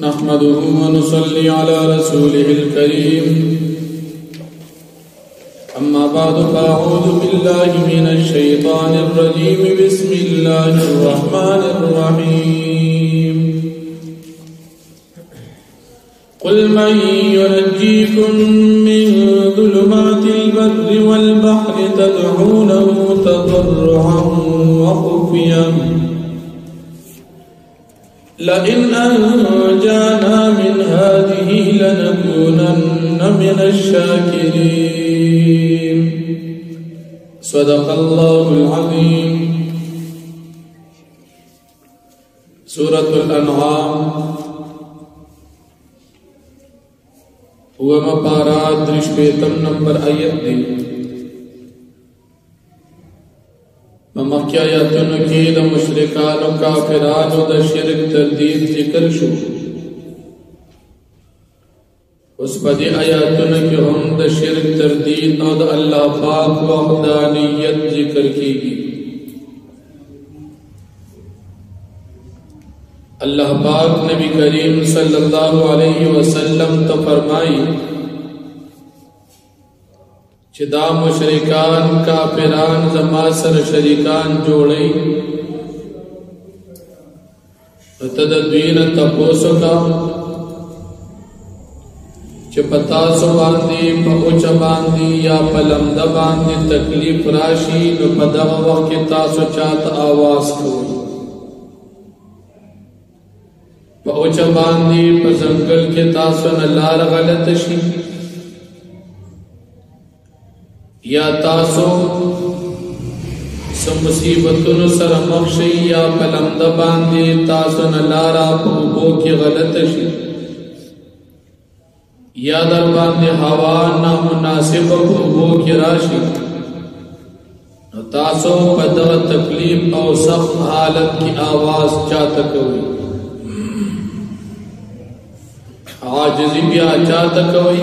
नहमदुहु व नुसल्ली अला रसूलिहिल करीम। अम्मा बअद फ़अऊज़ु बिल्लाहि मिनश शैतानिर रजीम। बिस्मिल्लाहिर रहमानिर रहीम। क़ुल मन युनज्जीकुम मिन ज़ुलुमातिल बर्रि वल बहरि तदऊनहु तज़र्रुअन व खुफ़ियन लइन अंजाना मिन हाज़िही लनकूनन्न मिनश शाकिरीन। सदक़ल्लाहुल अज़ीम। सूरतुल अनआम हुआ पारा दृष्पेतम नंबर आयत दी मक्यायतन की द मुशरिकान काफिरान द शिरक तरदीद जिक्र शु उस पदी आयतन के हम द शिरक तरदीद और द अल्लाह पाक वहदानियत जिक्र की। अल्लाह पाक नबी करीम सल्लल्लाहु अलैहि वसल्लम तो फरमाई चिदा मुशरिकान काफिरान जमासर शरीकान जोड़ई तदद्वीन तपोसो का चपतासो बांधी पहुच बांधी या पलमदा बांधी तकलीफ राशि न पदम वक़्त तासो चात आवाज को पहुच बांधी पजंगल के तासो न लार गलत शी या तासो मुसीबतुन सर मख्शी या पलंद बांधे तासो न लारा पहुबो की गलत शी या दर बांधे हवा ना मुनासिब पहुबो की राशि तासो पदव तकलीफ और सख्त हालत की आवाज चातक हुई आजिज़ी भी चातक हुई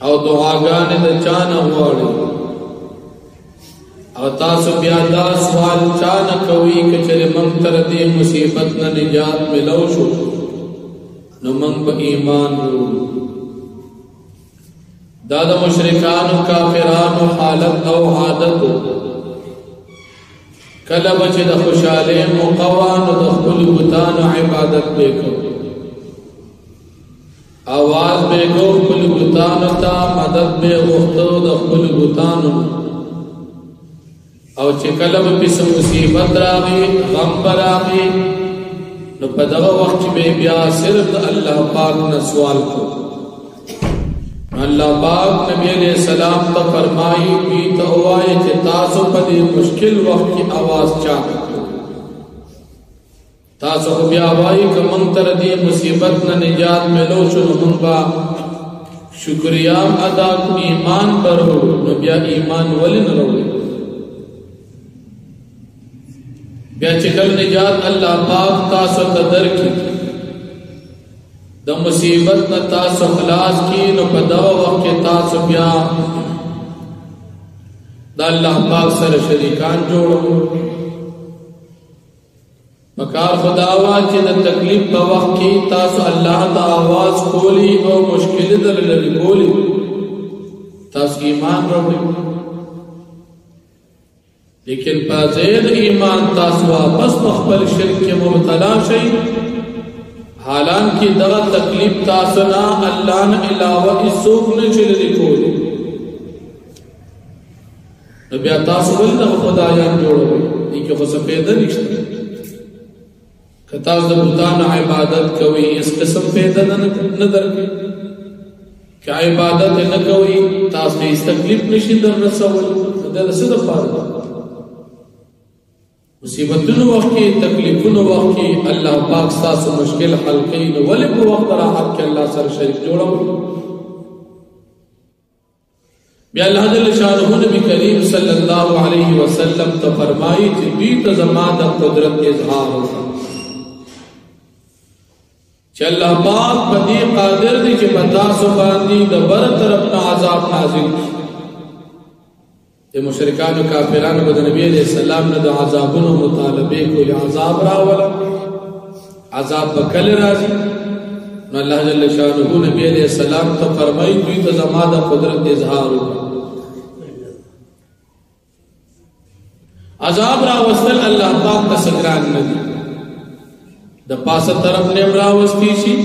और दुआगाने द चान वाड़ी और तासु ब्यादा सवाल चान कवी के चले मंतर दे मुसीबत न निजात मिलो शो न मंग ईमान रो दादा मुशरिकान काफिरान हालत और आदत कल बचे द खुशाले मुकवान द खुल बुतान इबादत देखो आवाज बेगो कुल गुतानता मदद बे वक्तो द कुल गुतानु और चिकलब पिस मुसीबत रागी गम बरागी न पदव वक्त में ब्या सिर्फ अल्लाह पाक न सवाल को अल्लाह पाक नबी अलैहि सलाम तो फरमाई भी तो हुआए कि तासो पदी मुश्किल वक्त की आवाज चाहते तासो ब्यावाई का मंतर दी मुसीबत न निजात मिलो शुरू मंगा शुक्रिया अदा को ईमान पर हो न ब्या ईमान वली न रहो ब्या चिकल निजात अल्लाह पाक तासो कदर की द मुसीबत न तासो खलास की न पदाव वक्त तासो ब्या द अल्लाह पाक सर शरीकान जोड़ो मकार खुदावा के द तकलीफ का वक्त की तासो अल्लाह ता आवाज खोली और मुश्किल दल लगी बोली तास ईमान रहो लेकिन पाजेद ईमान तास वापस मखबल शिरक के मुबतला शई हालांकि दगा तकलीफ तासो ना अल्लाह न इलावा इसोक न चल लिखोली नबिया तासो वली न खुदायान जोड़ो इनके खुसफेदा निश्चित कताज द बुतान इबादत कवी इस किस्म पैदा न दर क्या इबादत न कवी तास में इस तकलीफ निशी दर रसवल दर सद पार मुसीबतुन वक़्त तकलीफुन वक़्त अल्लाह पाक सास मुश्किल हल कई न वली वक़्त राहत के अल्लाह सर शरीक जोड़ो बे अल्लाह जल्ल शानुहु नबी करीम सल्लल्लाहु अलैहि वसल्लम तो फरमाई कि बी तो ज़मादा कुदरत के इज़हार होता अल्लाह पाक बदी कादिर दी के बतासो बांधी द बर तरफ ना अजाब नाजिल ये मुशरिकान काफिरान बद नबी अलैहि सलाम ने द अजाबुन मुतालबे को अजाब रावला عذاب بکل راځي نو الله جل شانه نبی علیہ السلام ته فرمایي دوی ته زما د قدرت اظهار وکړه عذاب را وصل الله پاک ته سګران نه دي د پاسه طرف نه را وستي شي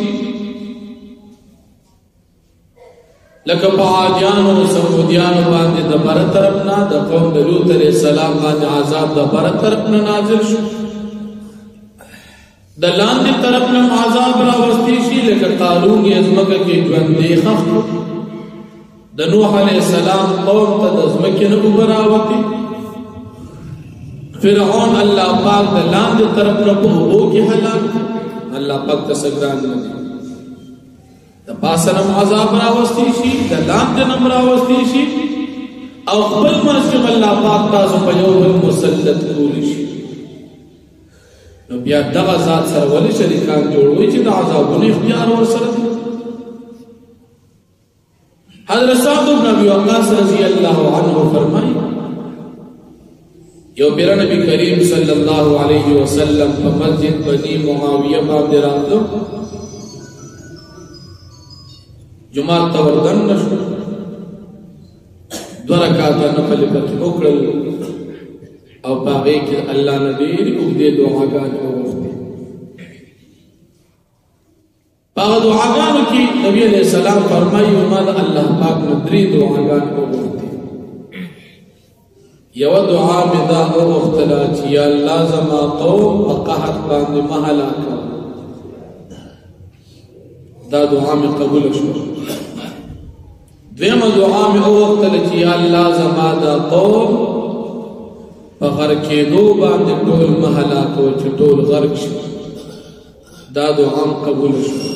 لکه په عادیانو او سمودیانو باندې د بر طرف نه د قوم د لوط علیہ السلام باندې عذاب د بر طرف نه نازل شو د لاندې طرف نه عذاب را وستي شي لکه قارون یې ازمکه کې ژوندې خخ د نوح علیہ السلام قوم ته د ازمکه نه وبراوتی فرعون الله پاک د لاندې طرف نه په اوبو کې هلاک الله پاک ته سګران نه دي د پاسه نه عذاب راوستي شي د لاندې نه راوستي شي او خپل مسجد الله پاک تاسو په یو بل مسلط کولی شي نو بیا دغه ذات سره ولې شریکان جوړوي چې د عذابونو اختیار ورسره دي حضرت سعد بن ابي وقاص رضی الله عنه فرمایي یو پیر نبی کریم صلی الله علیه وسلم په مسجد بنی معاویه باندې راتلو جمعه ته وردن نشو دو رکعات نفل پکې وکړل او باغې کې الله نبی دې دعاګانې وغوښتې په دعاګانو کې نبی علیہ السلام فرمایي ما د الله پاک نه درې دعاګانې وغوښتې یو دعا مې دا وغوښتله چې یا الله زما قوم په قحط باندې مه هلاکوه دا دعا مې قبول شوه دویمه دعا مې وغوښتله چې یا الله زما دا قوم په غرق کېدو باندې ټول مه هلاکوه چې ټول غرق شي دا دعا مې قبول شوه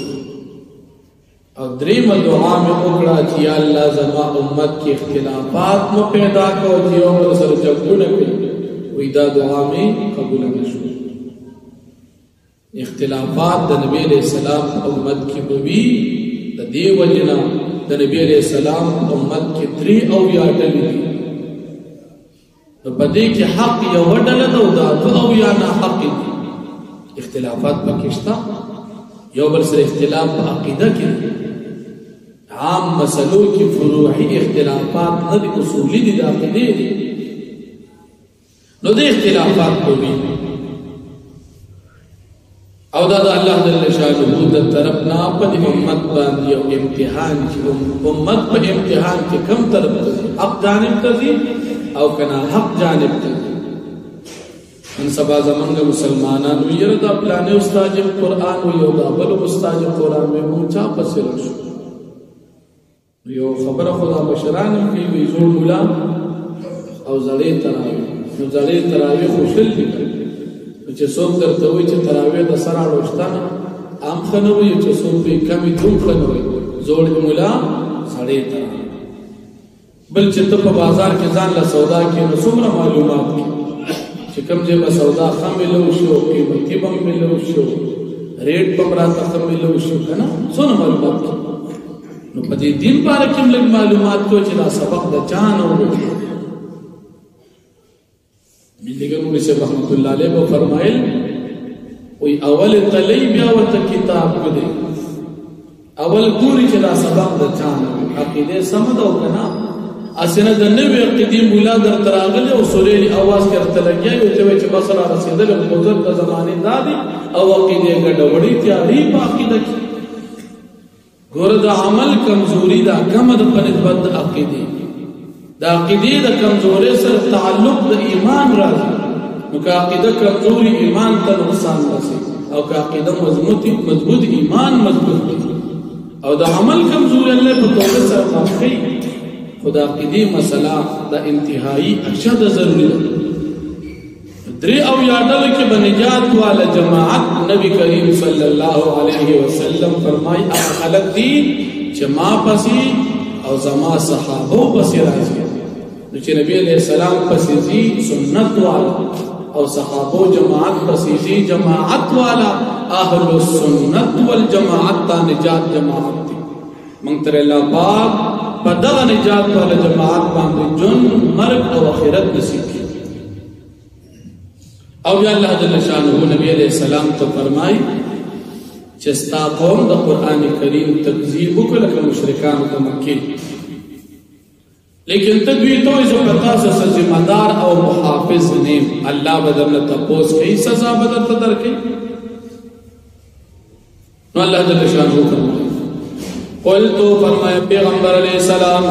او دریمه دعا مې وکړه چې یا الله زما امت کې اختلافات مو پیدا کړو چې یو بل سره جګړه کوي وې دا دعا مې قبول نه شوه اختلافات د نبی علیہ السلام امت کې بوي د دې وجنه د نبی علیہ السلام امت کې 3 او یا ډلې دي په دې کې حق یو ډله ده او دا او یا نه حق دي اختلافات پکې شته یو بل سره اختلاف په عقیده کې عام مسلو کې فروعي اختلافات نه دي اصولي دي د عقیده دي نو د اختلافات کوي او دا د الله جل شانه د طرف نه په امت باندې یو امتحان چې امت په امتحان کې کم طرف ته حق جانب ته او کنا حق جانب ته ان سبا زمانګه مسلمانانو یره دا پلانې استاد قرآن یو دا بل استاد قرآن مې مو چا پسې راشو یو خبره خدا مشران کې وی زوړ مولا او زړې تراوی نو زړې تراوی خوشل دي چې څوک درته وي چې تراوی د سره اړوشتنه عام خنوي چې څوک به کمی دوم خنوي زوړ مولا زړې تراوی بل چې ته په بازار کې ځان له سودا کې نو څومره معلومات کې چې کوم ځای به سودا خاملو شو قیمتي به ملو شو ریټ به راته خاملو شو کنه څونه معلومات نو په دې دین باره کې موږ معلومات کو چې دا سبق د چان او ملګرو موږ سے رحمت الله علیه و فرمایل وی اول تلی بیا ورته کتاب کړي اول پوری چې دا سبق د چان عقیده سمد او کنه اسنه د نوې عقیدې مولا در تراغله او سورې اواز کرته لګیا یو چې بصره رسیدل په حضرت د زمانه دادي او عقیده ګډوډي تیاری په عقیده کې ګور د عمل کمزوري دا کم د پنځبد عقیده د عقیده د کمزوري سره تعلق د ایمان راځي نو که عقیده کمزوري ایمان ته نقصان رسي او که عقیده مضبوط ایمان مضبوط او د عمل کمزوري الله په توبه سره واقعي خدا عقیدی مسئلہ دا انتہائی اشد ضروری ہے دری او یادل کے بنجات والا جماعت نبی کریم صلی اللہ علیہ وسلم فرمائی خلق دی جما پسی او زما صحابو پسی راضی نوچے نبی علیہ السلام پسی زی سنت والا او صحابو جماعت پسی زی جماعت والا اہل السنت والجماعت تا نجات جماعت دی منگتر اللہ پاک بدغ نجات والا جماعت باندې جن مرگ او آخرت نصیب کی او یا اللہ جل شانہ نبی علیہ السلام تو فرمائی چې ستا قوم د قرآن کریم تکذیب وکړه لکه مشرکانو د مکې. لیکن ته دوی ته وایې زه په تاسو څه ذمه دار او محافظ نه یم. الله به درنه تپوس کوي، سزا به درته درکوي. نو الله جل شانه فرمایي قل تو فرمایا پیغمبر علیہ السلام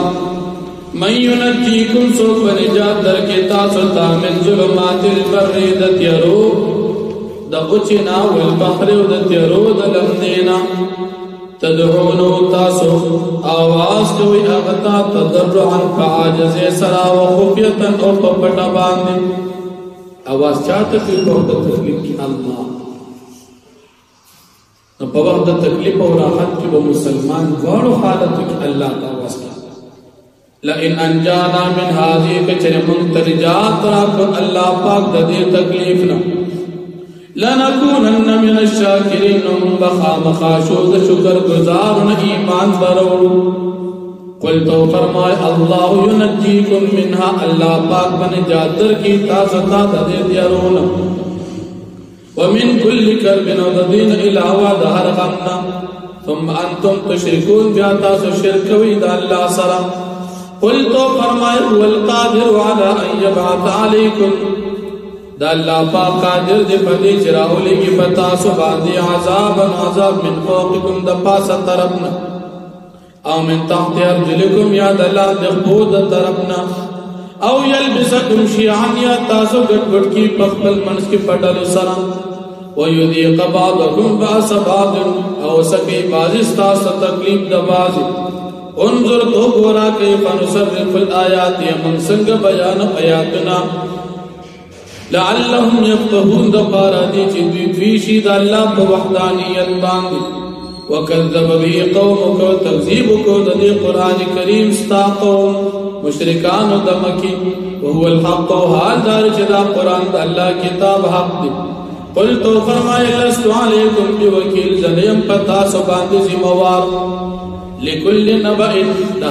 من ینجیکم سوک بنجات درکی تاسو تا من ظلمات البر د تیرو د اوچنا والبحر د تیرو د لمدینا تدعونو تاسو آواز کوي اغتا تضرعا فعاجز سرا وخفیتا او پپٹا باندې آواز چاہتا کوي په وخت تکلیف کی الله. نو په وخت تکلیف او راحت کې به مسلمان غواړو حالت کې الله ته آواز کوي لئن انجانا من هذه کچره من ترجات رب الله پاک د دې تکلیف نه لنكونن من الشاکرین بخامخاشو د شکر گزار نه ایمان برو. قل تو فرمائے اللہ ینجیکم منها اللہ پاک بنجات در کی تاسو تا د دې دیارونه ومن كل كرب ودين علاوه دهر غمنا ثم انتم تشركون بیا تاسو شرک وی د الله سره. قل تو فرمائے هو القادر على ان يبعث عليكم دا الله پاک قادر دې پدې چراولې کې پتا سو باندې عذاب من فوقكم د پاسه طرفنا او من تحت ارجلكم یا د الله د خود طرفنا او یلبسکم شیعا یا تاسو ګډ ګډ کی خپل منځ کې پټل سره ويذيق بعضكم باس بعض او سکی بعض تاسو تکلیف د بعض. انظر تو ګورا کیف نصرف الآیات من څنګه بیان آیاتنا لعلهم يفقهون د پاره دي چې دوی شي د الله په وحدانیت باندې. وکذب به قومک تکذیب کو د قرآن کریم ستا قوم مشرکان د مکی وهو الحق حال دار چې دا قرآن د الله کتاب حق دی. قل تو فرمائے لست علیکم بوکیل زنیم پتا سو باندې ذمہوار لکل نبأ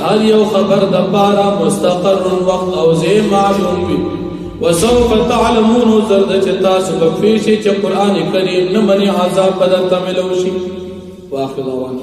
هر یو خبر د پارا مستقر وقت او زی معلوم وي وسوف تعلمون زرد چې تاسو په فیشي چې قرآن کریم نه مني عذاب بدل تملوشي. واخر دعوانا